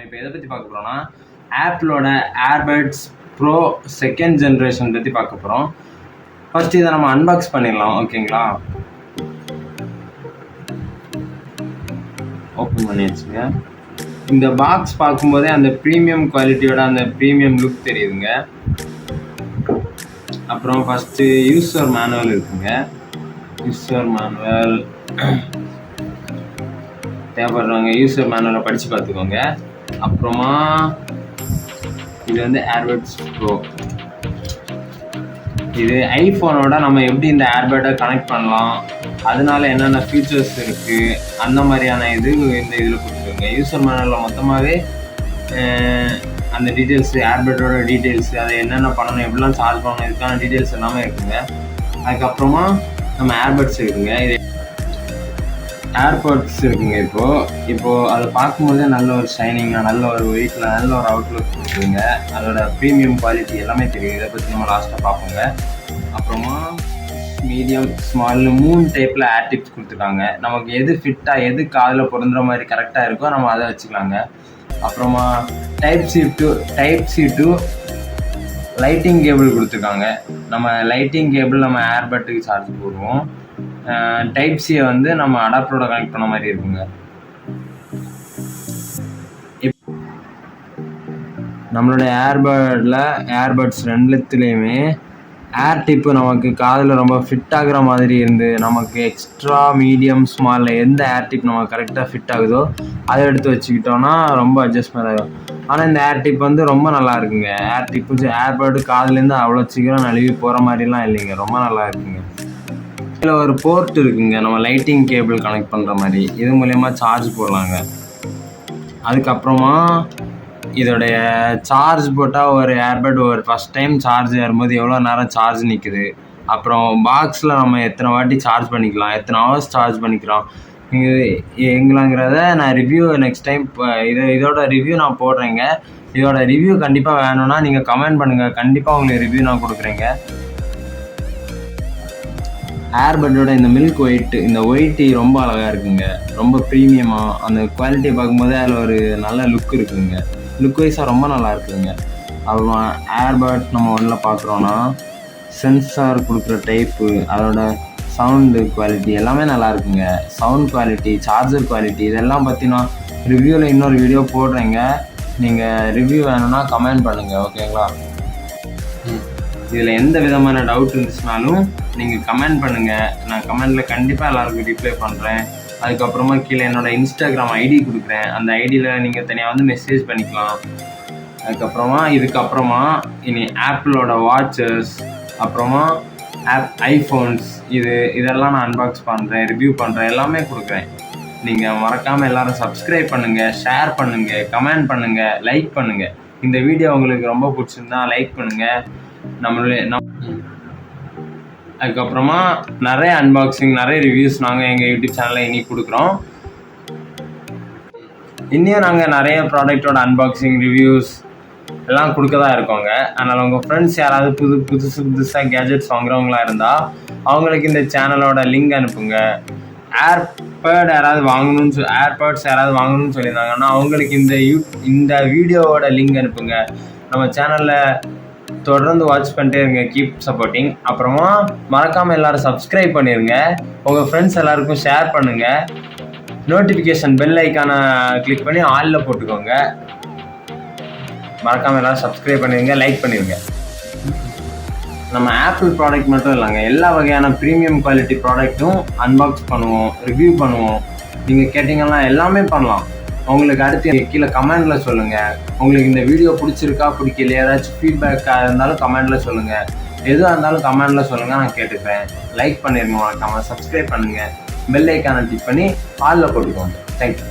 இப்போ எதை பற்றி பார்க்க போகிறோம்னா ஆப்பிளோட ஏர்பட்ஸ் ப்ரோ செகண்ட் ஜென்ரேஷன் பற்றி பார்க்க போகிறோம். ஃபர்ஸ்ட் இதை நம்ம அன்பாக்ஸ் பண்ணிடலாம். ஓகேங்களா, ஓப்பன் பண்ணி வச்சுங்க. இந்த பாக்ஸ் பார்க்கும்போதே அந்த ப்ரீமியம் குவாலிட்டியோட அந்த ப்ரீமியம் லுக் தெரியுதுங்க. அப்புறம் ஃபஸ்ட்டு யூசர் மேனுவல் இருக்குங்க. யூசர் மேனுவல் தேவைப்படுறவங்க யூசர் மேனுவலை படித்து பார்த்துக்கோங்க. அப்புறமா இது வந்து ஏர்பட்ஸ் ப்ரோ. இது ஐஃபோனோட நம்ம எப்படி இந்த ஏர்பட்டை கனெக்ட் பண்ணலாம், அதனால என்னென்ன ஃபீச்சர்ஸ் இருக்குது, அந்த மாதிரியான இது இந்த இதில் கொடுத்துருங்க. யூசர் மேனுவலில் மொத்தமாகவே அந்த டீட்டெயில்ஸு, ஏர்பட்டோட டீட்டெயில்ஸு, அதை என்னென்ன பண்ணணும், எப்படிலாம் சார்ஜ் பண்ணணும், இதுக்கான டீட்டெயில்ஸ் எல்லாமே இருக்குங்க. அதுக்கப்புறமா நம்ம ஏர்பட்ஸ் இருக்குங்க. இது ஏர்பாட்ஸ் இருக்குங்க. இப்போது அதை பார்க்கும்போதே நல்ல ஒரு ஷைனிங்காக, நல்ல ஒரு வெயிட்டில், நல்ல ஒரு அவுட்லுக் கொடுக்குதுங்க. அதோட ப்ரீமியம் குவாலிட்டி எல்லாமே தெரியும். இதை பற்றி நம்ம லாஸ்ட்டாக பார்ப்போங்க. அப்புறமா மீடியம், ஸ்மால் 3 டைப்பில் ஏர் டிப்ஸ் கொடுத்துருக்காங்க. நமக்கு எது ஃபிட்டாக, எது காதில் பொருந்துற மாதிரி கரெக்டாக இருக்கோ நம்ம அதை வச்சுக்கலாங்க. அப்புறமா type C to lighting cable கொடுத்துருக்காங்க. நம்ம லைட்டிங் கேபிள் நம்ம ஏர்பட்டுக்கு சார்ஜ் போடுவோம். டைப் சியை வந்து நம்ம அடாப்டரோட கனெக்ட் பண்ண மாதிரி இருக்குங்க. நம்மளோட ஏர்பட்ஸ் ரெண்டுத்துலேயுமே ஏர் டிப்பு நமக்கு காதில் ரொம்ப ஃபிட் ஆகுற மாதிரி இருந்து, நமக்கு எக்ஸ்ட்ரா மீடியம் ஸ்மாலில் எந்த ஏர் டிப் நமக்கு கரெக்டாக ஃபிட் ஆகுதோ அதை எடுத்து வச்சுக்கிட்டோன்னா ரொம்ப அட்ஜஸ்ட்மெண்ட் ஆகும். ஆனால் இந்த ஏர் டிப் வந்து ரொம்ப நல்லா இருக்குங்க. ஏர் டிப்பு ஏர்பட்டு காதுலேருந்து அவ்வளோ சீக்கிரம் நழுவி போகிற மாதிரிலாம் இல்லைங்க, ரொம்ப நல்லா இருக்குங்க. இதில் ஒரு போர்ட் இருக்குங்க, நம்ம லைட்டிங் கேபிள் கனெக்ட் பண்ணுற மாதிரி. இது மூலயமா சார்ஜ் போடலாங்க. அதுக்கப்புறமா இதோடைய சார்ஜ் போட்டால் ஒரு ஏர்பட் ஒரு ஃபஸ்ட் டைம் சார்ஜ் ஏறும்போது எவ்வளோ நேரம் சார்ஜ் நிற்குது, அப்புறம் பாக்ஸில் நம்ம எத்தனை வாட்டி சார்ஜ் பண்ணிக்கலாம், எத்தனை ஹவர்ஸ் சார்ஜ் பண்ணிக்கலாம் எங்களாங்கிறத நான் ரிவ்யூ நெக்ஸ்ட் டைம் இதோட ரிவ்யூ நான் போடுறேங்க. இதோட ரிவ்யூ கண்டிப்பாக வேணும்னா நீங்கள் கமெண்ட் பண்ணுங்கள், கண்டிப்பாக உங்களுக்கு ரிவ்யூ நான் கொடுக்குறேங்க. ஏர்பட்டோட இந்த மில்க் இந்த ஒயிட் ரொம்ப அழகாக இருக்குங்க, ரொம்ப ப்ரீமியமாக. அந்த குவாலிட்டியை பார்க்கும்போது அதில் ஒரு நல்ல லுக் இருக்குதுங்க, லுக் வைஸாக ரொம்ப நல்லா இருக்குதுங்க. அப்புறம் ஏர்பட் நம்ம உள்ள பார்க்குறோன்னா சென்சார் கொடுக்குற டைப்பு, அதோட சவுண்டு குவாலிட்டி எல்லாமே நல்லா இருக்குங்க. சவுண்ட் குவாலிட்டி, சார்ஜர் குவாலிட்டி, இதெல்லாம் பற்றி நான் ரிவ்யூவில் இன்னொரு வீடியோ போடுறேங்க. நீங்கள் ரிவ்யூ வேணும்னா கமெண்ட் பண்ணுங்கள். ஓகேங்களா, இதில் எந்த விதமான டவுட் இருந்துச்சுனாலும் நீங்கள் கமெண்ட் பண்ணுங்கள். நான் கமெண்டில் கண்டிப்பாக எல்லாருக்கும் ரிப்ளை பண்ணுறேன். அதுக்கப்புறமா கீழே என்னோடய இன்ஸ்டாகிராம் ஐடி கொடுக்குறேன். அந்த ஐடியில் நீங்கள் தனியாக வந்து மெசேஜ் பண்ணிக்கலாம். இதுக்கப்புறமா இனி ஆப்பிளோட வாட்சஸ், அப்புறமா ஐஃபோன்ஸ், இதெல்லாம் நான் அன்பாக்ஸ் பண்ணுறேன், ரிவ்யூ பண்ணுறேன், எல்லாமே கொடுக்குறேன். நீங்கள் மறக்காமல் எல்லோரும் சப்ஸ்கிரைப் பண்ணுங்கள், ஷேர் பண்ணுங்கள், கமெண்ட் பண்ணுங்கள், லைக் பண்ணுங்கள். இந்த வீடியோ உங்களுக்கு ரொம்ப பிடிச்சிருந்தா லைக் பண்ணுங்கள். அதுக்கப்புறமா நிறைய அன்பாக்சிங், நிறைய ரிவ்யூஸ் நாங்கள் எங்கள் யூடியூப் சேனலில் இனி கொடுக்குறோம். இன்னும் நாங்கள் நிறைய ப்ராடக்டோட அன்பாக்சிங், ரிவ்யூஸ் எல்லாம் கொடுக்க தான் இருக்கோங்க. அதனால் உங்கள் ஃப்ரெண்ட்ஸ் யாராவது புதுசாக கேஜெட்ஸ் வாங்குறவங்களா இருந்தால் அவங்களுக்கு இந்த சேனலோட லிங்க் அனுப்புங்க. ஏர்பாட்ஸ் யாராவது வாங்கணும்னு சொல்லியிருந்தாங்கன்னா அவங்களுக்கு இந்த வீடியோவோட லிங்க் அனுப்புங்க. நம்ம சேனலில் தொடர்ந்து வாட்ச் பண்ணிட்டே இருங்க. Keep supporting. அப்புறமா மறக்காமல் எல்லோரும் சப்ஸ்கிரைப் பண்ணிடுங்க. உங்கள் ஃப்ரெண்ட்ஸ் எல்லாருக்கும் ஷேர் பண்ணுங்கள். நோட்டிஃபிகேஷன் பெல் ஐக்கான கிளிக் பண்ணி ஆலில் போட்டுக்கோங்க. மறக்காமல் எல்லோரும் சப்ஸ்கிரைப் பண்ணிடுங்க, லைக் பண்ணிடுங்க. நம்ம ஆப்பிள் ப்ராடக்ட் மட்டும் இல்லைங்க, எல்லா வகையான ப்ரீமியம் குவாலிட்டி ப்ராடக்ட்டும் அன்பாக்ஸ் பண்ணுவோம், ரிவ்யூ பண்ணுவோம். நீங்கள் கேட்டிங்கன்னா எல்லாமே பண்ணலாம். உங்களுக்கு அடுத்து கீழே கமெண்டில் சொல்லுங்கள். உங்களுக்கு இந்த வீடியோ பிடிச்சிருக்கா, பிடிக்கலையா, ஏதாச்சும் ஃபீட்பேக்காக இருந்தாலும் கமெண்டில் சொல்லுங்கள். எதுவாக இருந்தாலும் கமெண்டில் சொல்லுங்கள், நான் கேட்டுக்கிறேன். லைக் பண்ணிடுங்க, மறக்காமல் சப்ஸ்கிரைப் பண்ணுங்கள், பெல் ஐக்கானை கிளிக் பண்ணி ஆலில் போட்டுக்கோங்க. தேங்க்யூ.